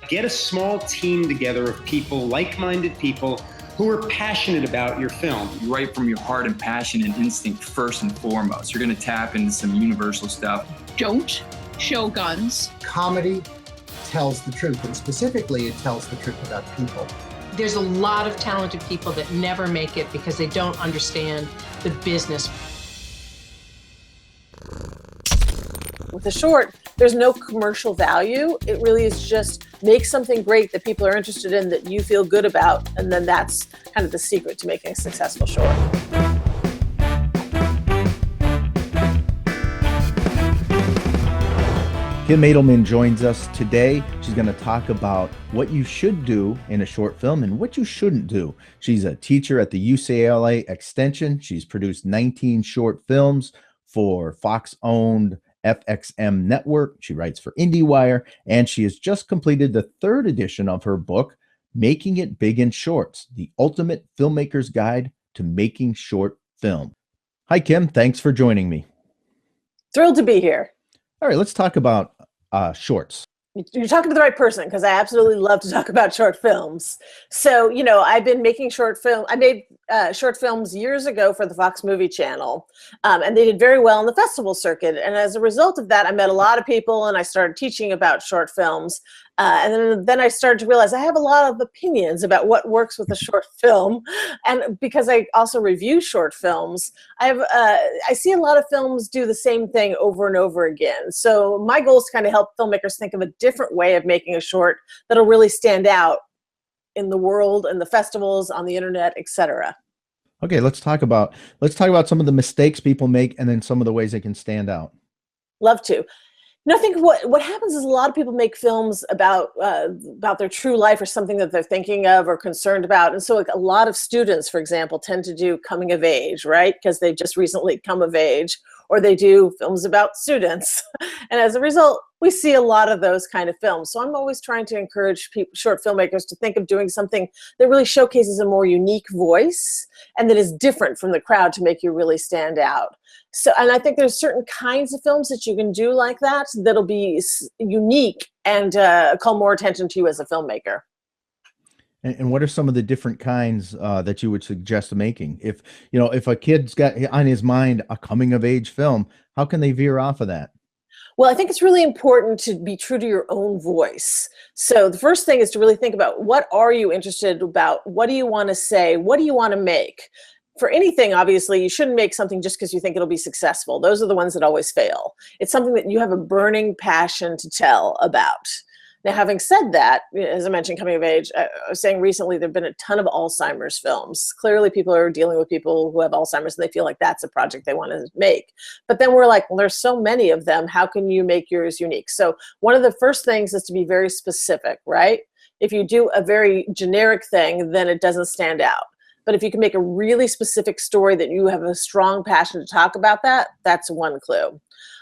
Get a small team together of people, like-minded people, who are passionate about your film. You write from your heart and passion and instinct first and foremost. You're going to tap into some universal stuff. Don't show guns. Comedy tells the truth, and specifically it tells the truth about people. There's a lot of talented people that never make it because they don't understand the business. With a short, there's no commercial value. It really is just make something great that people are interested in, that you feel good about, and then that's kind of the secret to making a successful short. Kim Adelman joins us today. She's going to talk about what you should do in a short film and what you shouldn't do. She's a teacher at the UCLA Extension. She's produced 19 short films for Fox-owned FXM network. She writes for IndieWIRE, and she has just completed the 3rd edition of her book, Making It Big in Shorts, the ultimate filmmaker's guide to making short film. Hi, Kim. Thanks for joining me. Thrilled to be here. All right, let's talk about shorts. You're talking to the right person, because I absolutely love to talk about short films. So, I've been making short film. I made short films years ago for the Fox Movie Channel, and they did very well on the festival circuit. And as a result of that, I met a lot of people, and I started teaching about short films. And then I started to realize I have a lot of opinions about what works with a short film. And because I also review short films, I see a lot of films do the same thing over and over again. So my goal is to kind of help filmmakers think of a different way of making a short that'll really stand out in the world and the festivals, on the internet, etc. Okay, let's talk about some of the mistakes people make and then some of the ways they can stand out. Love to. I think what happens is a lot of people make films about their true life or something that they're thinking of or concerned about. And so like a lot of students, for example, tend to do coming of age, right? Because they've just recently come of age, or they do films about students. And as a result, we see a lot of those kind of films. So I'm always trying to encourage short filmmakers to think of doing something that really showcases a more unique voice and that is different from the crowd to make you really stand out. So, and I think there's certain kinds of films that you can do like that that'll be unique and call more attention to you as a filmmaker. And what are some of the different kinds that you would suggest making? If a kid's got on his mind a coming of age film, how can they veer off of that? Well, I think it's really important to be true to your own voice. So the first thing is to really think about, what are you interested about? What do you want to say? What do you want to make? For anything, obviously, you shouldn't make something just because you think it'll be successful. Those are the ones that always fail. It's something that you have a burning passion to tell about. Now, having said that, as I mentioned, coming of age, I was saying recently there have been a ton of Alzheimer's films. Clearly, people are dealing with people who have Alzheimer's and they feel like that's a project they want to make. But then we're like, well, there's so many of them. How can you make yours unique? So one of the first things is to be very specific, right? If you do a very generic thing, then it doesn't stand out. But if you can make a really specific story that you have a strong passion to talk about, that's one clue.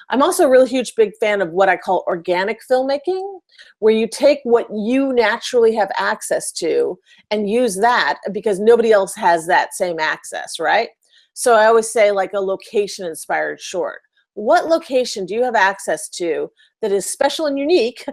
I'm also a really huge, big fan of what I call organic filmmaking, where you take what you naturally have access to and use that because nobody else has that same access, right? So I always say like a location-inspired short. What location do you have access to that is special and unique,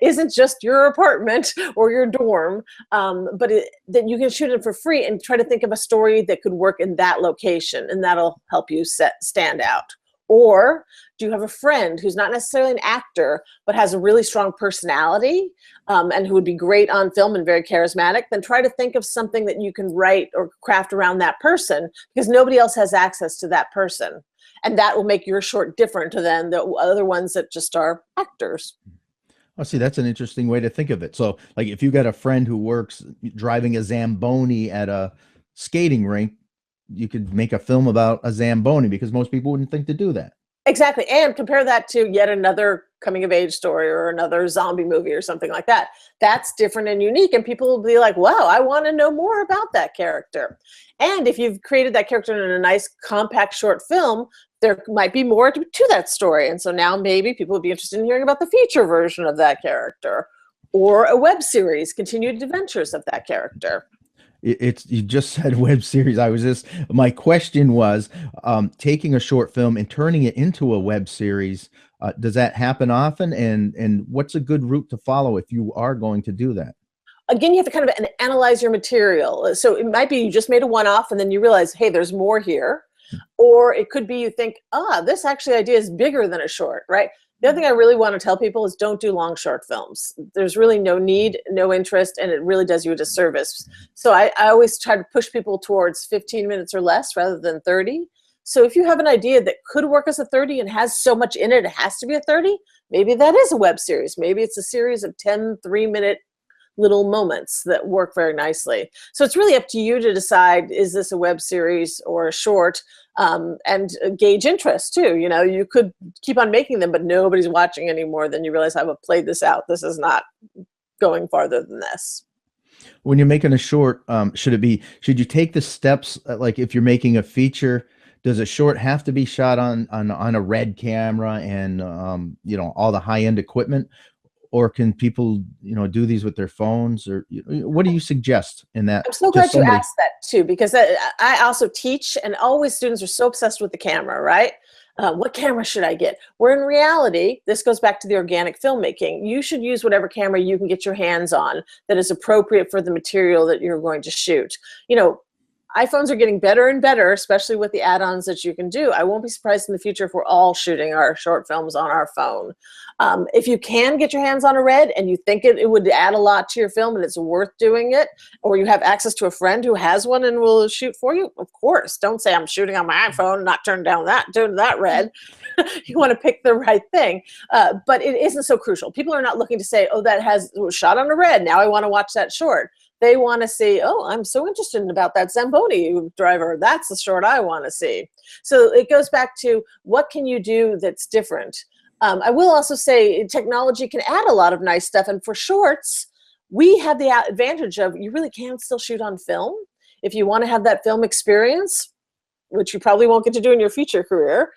isn't just your apartment or your dorm, but that you can shoot it for free and try to think of a story that could work in that location, and that'll help you stand out. Or do you have a friend who's not necessarily an actor, but has a really strong personality and who would be great on film and very charismatic? Then try to think of something that you can write or craft around that person, because nobody else has access to that person. And that will make your short different than the other ones that just are actors. Oh, see, that's an interesting way to think of it. So like if you got a friend who works driving a Zamboni at a skating rink, you could make a film about a Zamboni because most people wouldn't think to do that. Exactly. And compare that to yet another coming of age story or another zombie movie or something like that. That's different and unique. And people will be like, wow, I want to know more about that character. And if you've created that character in a nice compact short film, there might be more to that story. And so now maybe people would be interested in hearing about the feature version of that character or a web series, continued adventures of that character. You just said web series. My question was taking a short film and turning it into a web series. Does that happen often? And what's a good route to follow if you are going to do that? Again, you have to kind of analyze your material. So it might be you just made a one-off and then you realize, hey, there's more here. Or it could be you think, this actually idea is bigger than a short, right? The other thing I really want to tell people is don't do long short films. There's really no need, no interest, and it really does you a disservice. So I always try to push people towards 15 minutes or less rather than 30. So if you have an idea that could work as a 30 and has so much in it, it has to be a 30, maybe that is a web series. Maybe it's a series of 10 3-minute little moments that work very nicely. So it's really up to you to decide, is this a web series or a short, and gauge interest too. You know, you could keep on making them, but nobody's watching anymore. Then you realize, I've played this out. This is not going farther than this. When you're making a short, should you take the steps, like if you're making a feature, does a short have to be shot on a red camera and, all the high end equipment? Or can people, do these with their phones? Or what do you suggest in that? I'm so glad you asked that too, because I also teach, and always students are so obsessed with the camera, right? What camera should I get? Where in reality, this goes back to the organic filmmaking. You should use whatever camera you can get your hands on that is appropriate for the material that you're going to shoot. iPhones are getting better and better, especially with the add-ons that you can do. I won't be surprised in the future if we're all shooting our short films on our phone. If you can get your hands on a red and you think it would add a lot to your film and it's worth doing it, or you have access to a friend who has one and will shoot for you, of course. Don't say I'm shooting on my iPhone, not doing that red. You want to pick the right thing. But it isn't so crucial. People are not looking to say, that was shot on a red, now I want to watch that short. They want to see, I'm so interested about that Zamboni driver. That's the short I want to see. So it goes back to, what can you do that's different? I will also say technology can add a lot of nice stuff. And for shorts, we have the advantage of, you really can still shoot on film. If you want to have that film experience, which you probably won't get to do in your feature career,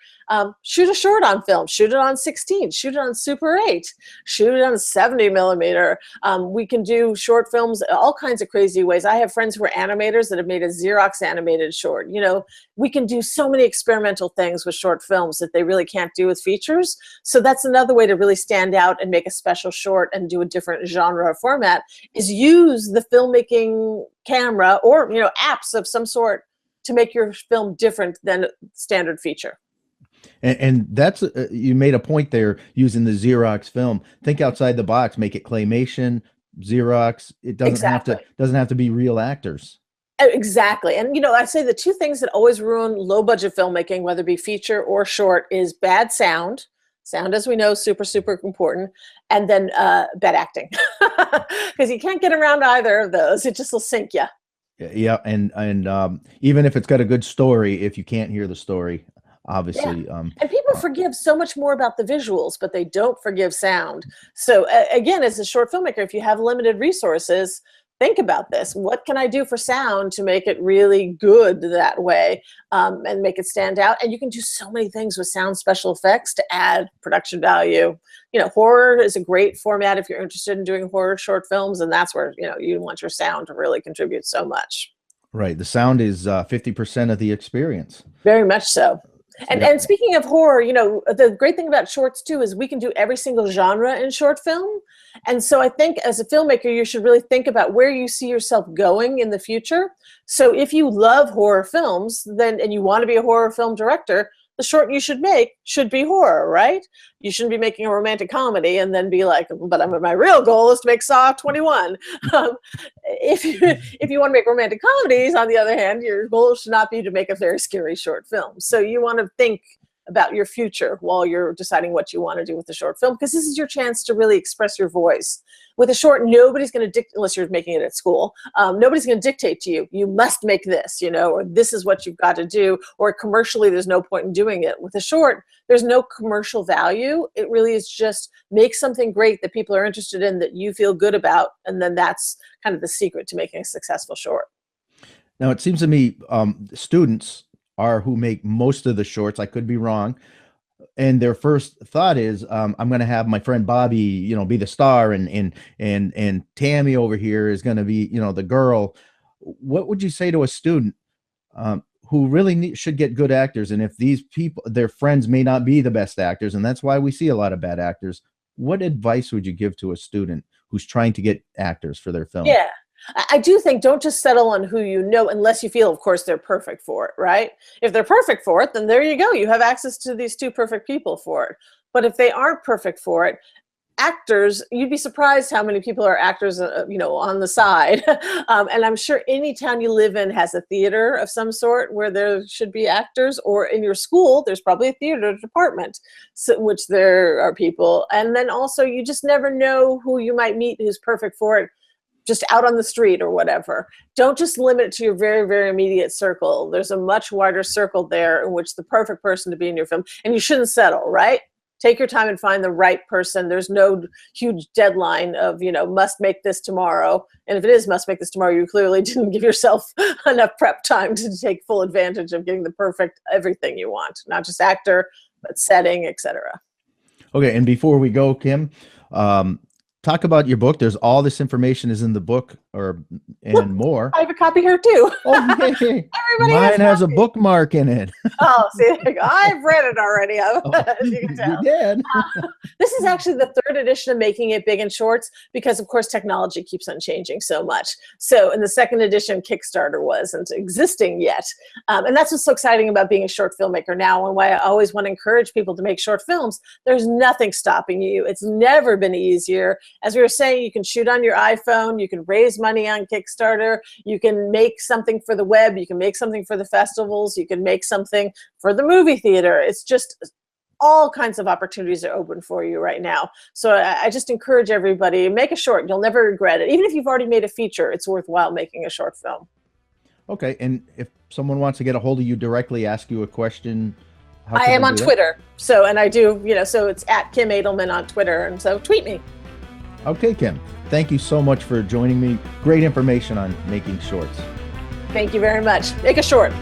shoot a short on film, shoot it on 16, shoot it on Super 8, shoot it on 70 millimeter. We can do short films all kinds of crazy ways. I have friends who are animators that have made a Xerox animated short. We can do so many experimental things with short films that they really can't do with features. So that's another way to really stand out and make a special short and do a different genre format, is use the filmmaking camera or, apps of some sort to make your film different than standard feature. And that's, you made a point there, using the Xerox film. Think outside the box, make it claymation, Xerox. It doesn't have to be real actors. Exactly. And, I say the two things that always ruin low budget filmmaking, whether it be feature or short, is bad sound. Sound, as we know, super, super important. And then bad acting, because you can't get around either of those. It just will sink you. Yeah. And even if it's got a good story, if you can't hear the story, obviously. Yeah. And people forgive so much more about the visuals, but they don't forgive sound. So again, as a short filmmaker, if you have limited resources, think about this. What can I do for sound to make it really good that way, and make it stand out? And you can do so many things with sound special effects to add production value. Horror is a great format if you're interested in doing horror short films, and that's where, you want your sound to really contribute so much. Right. The sound is 50% of the experience. Very much so. And speaking of horror, the great thing about shorts too is we can do every single genre in short film. And so I think as a filmmaker, you should really think about where you see yourself going in the future. So if you love horror films, and you want to be a horror film director, the short you should make should be horror, right? You shouldn't be making a romantic comedy and then be like, but my real goal is to make Saw 21. If you want to make romantic comedies, on the other hand, your goal should not be to make a very scary short film. So you want to think about your future while you're deciding what you want to do with the short film, because this is your chance to really express your voice. With a short, nobody's going to dictate, unless you're making it at school, nobody's going to dictate to you, you must make this, or this is what you've got to do, or commercially there's no point in doing it. With a short, there's no commercial value. It really is just make something great that people are interested in, that you feel good about, and then that's kind of the secret to making a successful short. Now, it seems to me students are who make most of the shorts. I could be wrong. And their first thought is, I'm going to have my friend Bobby, be the star, and Tammy over here is going to be, the girl. What would you say to a student who really should get good actors. And if these people, their friends may not be the best actors, and that's why we see a lot of bad actors, what advice would you give to a student who's trying to get actors for their film? Yeah. I do think don't just settle on who you know unless you feel, of course, they're perfect for it, right? If they're perfect for it, then there you go. You have access to these two perfect people for it. But if they aren't perfect for it, actors, you'd be surprised how many people are actors, on the side. And I'm sure any town you live in has a theater of some sort where there should be actors, or in your school, there's probably a theater department, which there are people. And then also, you just never know who you might meet who's perfect for it, just out on the street or whatever. Don't just limit it to your very, very immediate circle. There's a much wider circle there in which the perfect person to be in your film, and you shouldn't settle, right? Take your time and find the right person. There's no huge deadline of, must make this tomorrow. And if it is must make this tomorrow, you clearly didn't give yourself enough prep time to take full advantage of getting the perfect everything you want, not just actor, but setting, etc. Okay, and before we go, Kim, talk about your book. There's all this information is in the book, and more. I have a copy here too. Oh, hey. Mine has a bookmark in it. Oh, see, there you go. I've read it already. As you can tell. You did. This is actually the third edition of Making It Big in Shorts, because of course technology keeps on changing so much. So in the second edition, Kickstarter wasn't existing yet. And that's what's so exciting about being a short filmmaker now, and why I always want to encourage people to make short films. There's nothing stopping you. It's never been easier. As we were saying, you can shoot on your iPhone, you can raise money on Kickstarter, you can make something for the web, you can make something for the festivals, you can make something for the movie theater. It's just all kinds of opportunities are open for you right now. So I just encourage everybody, make a short. You'll never regret it. Even if you've already made a feature, it's worthwhile making a short film. Okay, and if someone wants to get a hold of you directly, ask you a question, I am on Twitter. So, and I do, so it's at Kim Adelman on Twitter. And so tweet me. Okay, Kim, thank you so much for joining me. Great information on making shorts. Thank you very much. Make a short.